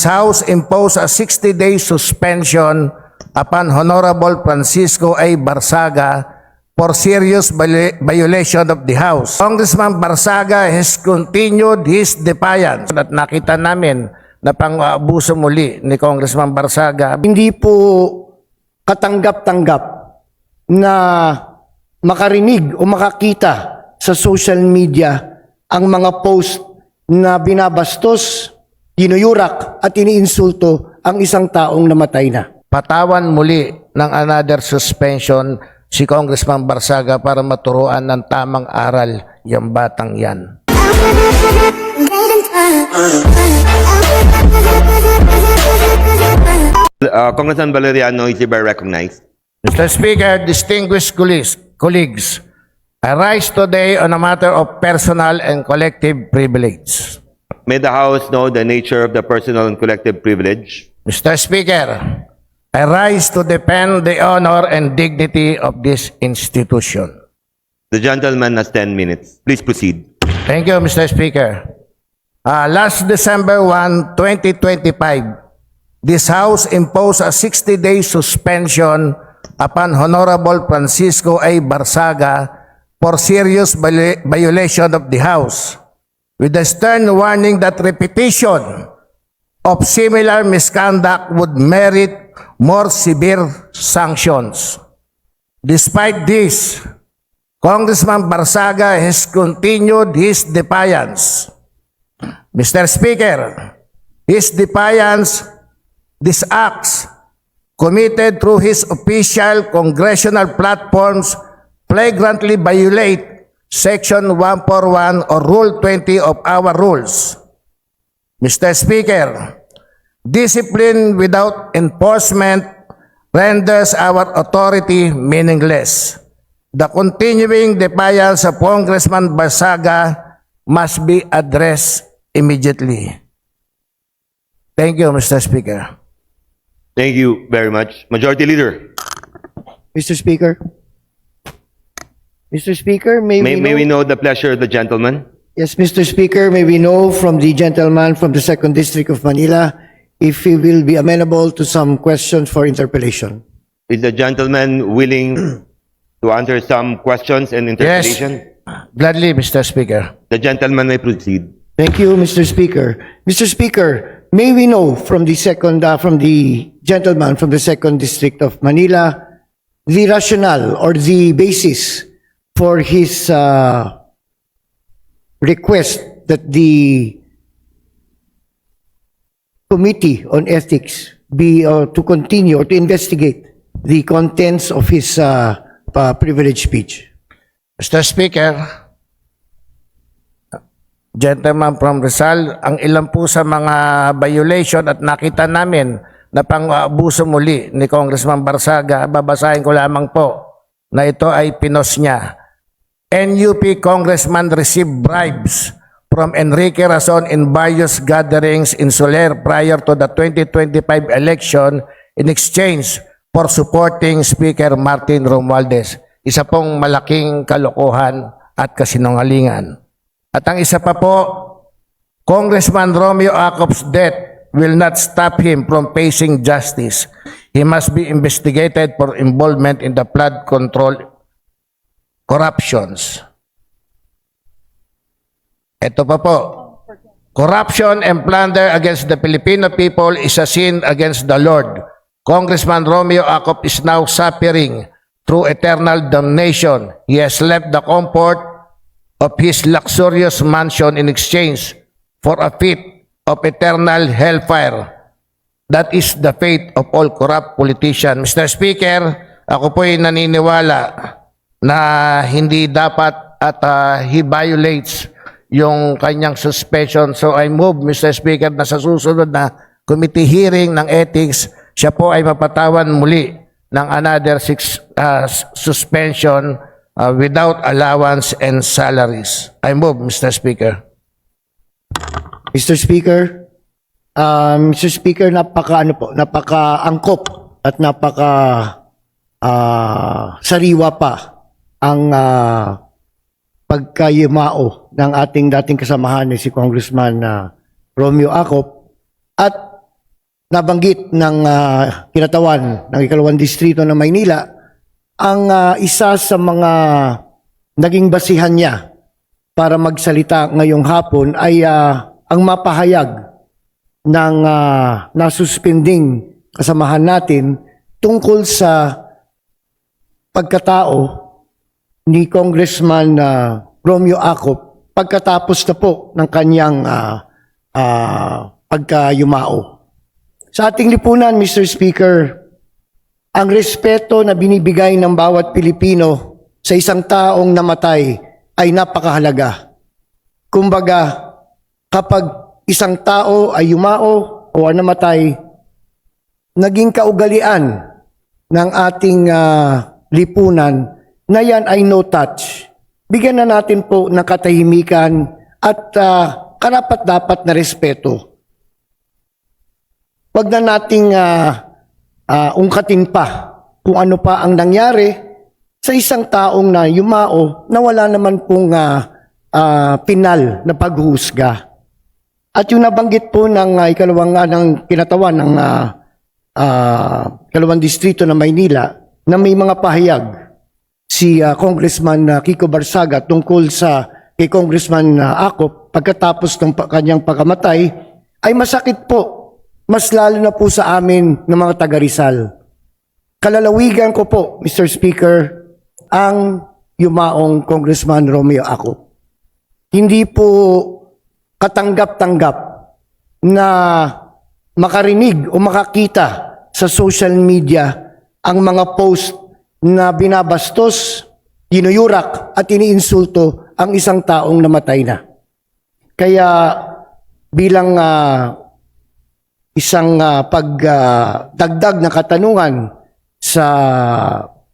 House imposed a 60-day suspension upon Honorable Francisco A. Barsaga for serious violation of the House. Congressman Barsaga has continued his defiance at nakita namin na pang-abuso muli ni Congressman Barsaga. Hindi po katanggap-tanggap na makarinig o makakita sa social media ang mga post na binabastos, tinuyurak at iniinsulto ang isang taong namatay na. Patawan muli ng another suspension si Congressman Barsaga para maturuan ng tamang aral yung batang yan. Congressman Valeriano is hereby recognized. Mr. Speaker, distinguished colleagues, I rise today on a matter of personal and collective privilege. May the House know the nature of the personal and collective privilege. Mr. Speaker, I rise to defend the honor and dignity of this institution. The gentleman has 10 minutes. Please proceed. Thank you, Mr. Speaker. Last December 1, 2025, this House imposed a 60-day suspension upon Honorable Francisco A. Barsaga for serious violation of the House, with a stern warning that repetition of similar misconduct would merit more severe sanctions. Despite this, Congressman Barsaga has continued his defiance. Mr. Speaker, his defiance, these acts committed through his official congressional platforms flagrantly violate Section 141 or Rule 20 of our rules. Mr. Speaker, discipline without enforcement renders our authority meaningless. The continuing defiance of Congressman Barsaga must be addressed immediately. Thank you, Mr. Speaker. Thank you very much. Majority Leader, Mr. Speaker. Mr. Speaker, may we know the pleasure of the gentleman? Yes, Mr. Speaker, may we know from the gentleman from the 2nd District of Manila if he will be amenable to some questions for interpellation. Is the gentleman willing to answer some questions and interpellation? Yes, gladly, Mr. Speaker. The gentleman may proceed. Thank you, Mr. Speaker. Mr. Speaker, may we know from the gentleman from the 2nd District of Manila the rationale or the basis for his request that the Committee on Ethics be to continue or to investigate the contents of his privileged speech. Mr. Speaker, gentleman from Rizal, ang ilan po sa mga violation at nakita namin na pang-abuso muli ni Congressman Barsaga, babasahin ko lamang po na ito ay pinos niya. NUP congressman received bribes from Enrique Razon in various gatherings in Soler prior to the 2025 election in exchange for supporting Speaker Martin Romualdez. Isa pong malaking kalokohan at kasinungalingan. At ang isa pa po, Congressman Romeo Acop's death will not stop him from facing justice. He must be investigated for involvement in the flood control corruptions. Ito pa po. Corruption and plunder against the Filipino people is a sin against the Lord. Congressman Romeo Acop is now suffering through eternal damnation. He has left the comfort of his luxurious mansion in exchange for a fate of eternal hellfire. That is the fate of all corrupt politicians. Mr. Speaker, ako po'y naniniwala na hindi dapat at he violates yung kanyang suspension. So I move, Mr. Speaker, na sa susunod na committee hearing ng ethics, siya po ay mapatawan muli ng another 6 suspension without allowance and salaries. I move, Mr. Speaker. Mr. Speaker, napaka-angkop at sariwa pa ang pagkayumao ng ating dating kasamahan ni si Congressman Romeo Acop at nabanggit ng kinatawan ng ikalawang distrito ng Maynila, ang isa sa mga naging basihan niya para magsalita ngayong hapon ay ang mapahayag ng nasuspending kasamahan natin tungkol sa pagkatao ni Congressman Romeo Acop pagkatapos na po ng kanyang pagkayumao. Sa ating lipunan, Mr. Speaker, ang respeto na binibigay ng bawat Pilipino sa isang taong namatay ay napakahalaga. Kumbaga, kapag isang tao ay yumao o namatay, naging kaugalian ng ating lipunan na yan ay no touch. Bigyan na natin po ng katahimikan at karapat-dapat na respeto. Huwag na nating ungkatin pa kung ano pa ang nangyari sa isang taong na yumao na wala naman pong pinal na paghuhusga. At yung nabanggit po ng ng kinatawan ng ikalawang distrito ng Maynila na may mga pahayag si Congressman Kiko Barsaga tungkol sa kay Congressman Acop pagkatapos ng kanyang pagkamatay ay masakit po. Mas lalo na po sa amin ng mga taga Rizal. Kalalawigan ko po, Mr. Speaker, ang yumaong Congressman Romeo Acop. Hindi po katanggap-tanggap na makarinig o makakita sa social media ang mga post na binabastos, dinuyurak at iniinsulto ang isang taong namatay na. Kaya bilang isang pagdagdag na katanungan sa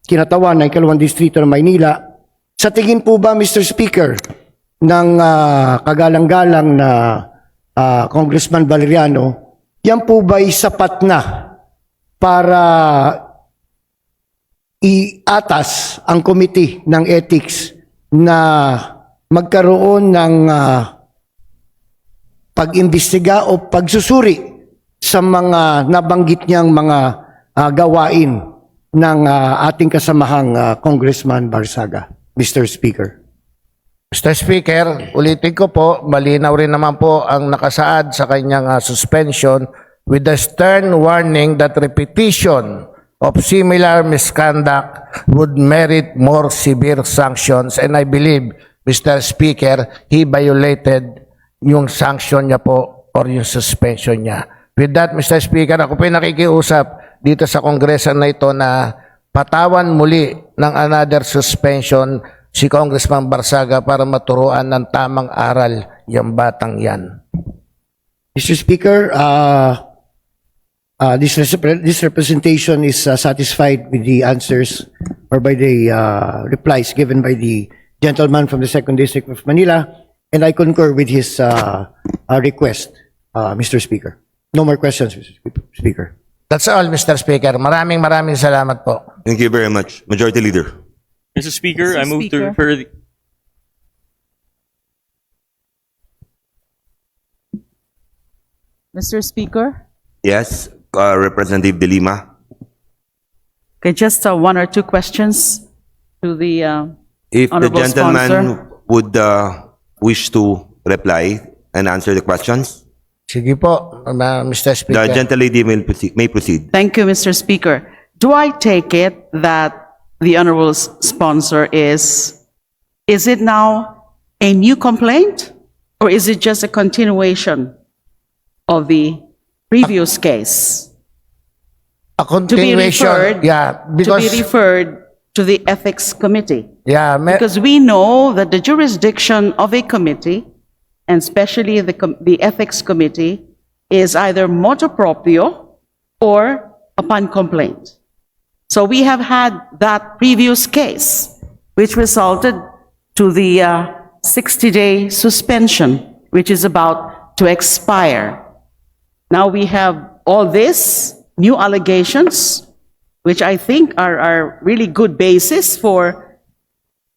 kinatawan ng ikalawang distrito ng Maynila, sa tingin po ba, Mr. Speaker, ng kagalang-galang na Congressman Valeriano, yan po ba'y sapat na para iatas ang committee ng ethics na magkaroon ng pag-imbestiga o pagsusuri sa mga nabanggit niyang mga gawain ng ating kasamahang Congressman Barsaga, Mr. Speaker? Mr. Speaker, ulitin ko po, malinaw rin naman po ang nakasaad sa kanyang suspension with the stern warning that repetition of similar misconduct would merit more severe sanctions. And I believe, Mr. Speaker, he violated yung sanction niya po or yung suspension niya. With that, Mr. Speaker, ako po nakikiusap dito sa kongreso na ito na patawan muli ng another suspension si Congressman Barsaga para maturuan ng tamang aral yung batang yan. Mr. Speaker, this representation is satisfied with the answers or by the replies given by the gentleman from the 2nd District of Manila, and I concur with his request, Mr. Speaker. No more questions, Mr. Speaker. That's all, Mr. Speaker. Maraming salamat po. Thank you very much. Majority Leader. Mr. Speaker, Mr. I move to Speaker. refer the... Mr. Speaker, Yes, Representative De Lima. okay, just one or two questions to the If the Honorable gentleman sponsor. would wish to reply and answer the questions, Sige po, Mr. the Speaker. gentlelady may proceed. Thank you, Mr. Speaker. Do I take it that the honorable sponsor is it now a new complaint or is it just a continuation of the previous case? A To be continuation. referred, Yeah, to be because, referred to the ethics committee. yeah, Because we know that the jurisdiction of a committee, and especially the ethics committee, is either motu proprio or upon complaint. So we have had that previous case, which resulted to the 60-day suspension, which is about to expire. Now we have all this, new allegations, which I think are really good basis for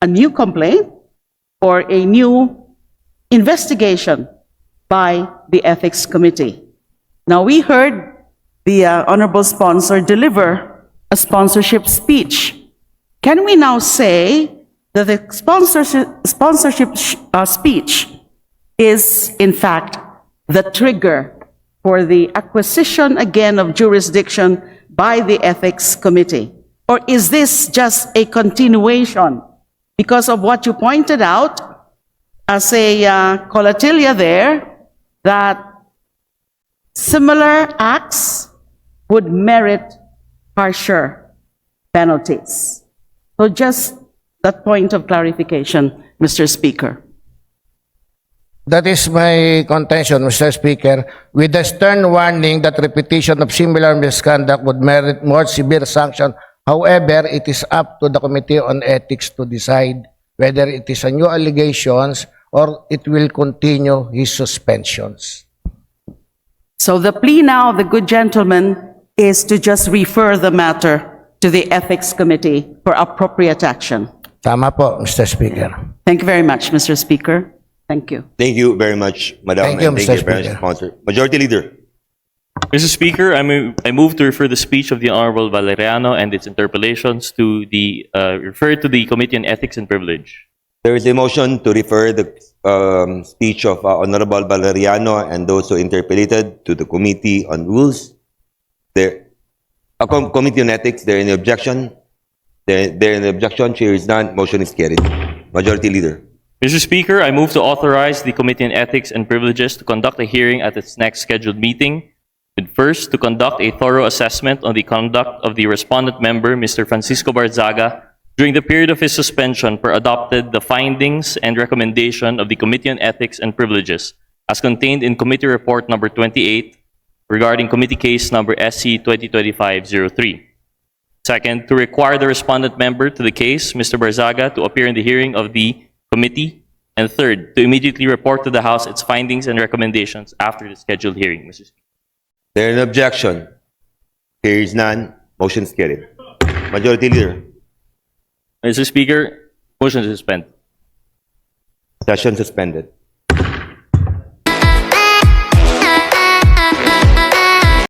a new complaint or a new investigation by the Ethics Committee. Now, we heard the honorable sponsor deliver a sponsorship speech. Can we now say that the sponsorship speech is, in fact, the trigger for the acquisition again of jurisdiction by the Ethics Committee? Or is this just a continuation? Because of what you pointed out as a colatilia there, that similar acts would merit harsher penalties. So just that point of clarification, Mr. Speaker. That is my contention, Mr. Speaker, with the stern warning that repetition of similar misconduct would merit more severe sanction. However, it is up to the Committee on Ethics to decide whether it is a new allegations or it will continue his suspensions. So the plea now of the good gentleman is to just refer the matter to the Ethics Committee for appropriate action. Tama po, Mr. Speaker. Thank you very much, Mr. Speaker. Thank you. Thank you very much, Madam. Thank you, and Mr. thank you very much, Speaker. sponsor. Majority Leader. Mr. Speaker, I move to refer the speech of the Honorable Valeriano and its interpellations to the refer to the Committee on Ethics and Privilege. There is a motion to refer the speech of Honorable Valeriano and those who interpellated to the Committee on Rules. Committee on Ethics, there any objection? There any objection? Chair is none. Motion is carried. Majority Leader. Mr. Speaker, I move to authorize the Committee on Ethics and Privileges to conduct a hearing at its next scheduled meeting. And first, to conduct a thorough assessment on the conduct of the respondent member, Mr. Francisco Barzaga, during the period of his suspension for adopted the findings and recommendation of the Committee on Ethics and Privileges as contained in Committee Report number 28 regarding Committee Case number SC 2025-03. Second, to require the respondent member to the case, Mr. Barzaga, to appear in the hearing of the committee. And third, to immediately report to the House its findings and recommendations after the scheduled hearing. Mr. Speaker. There any objection? Chair is none. Motion is carried. Majority Leader. Mr. Speaker, motion to suspend. Session suspended.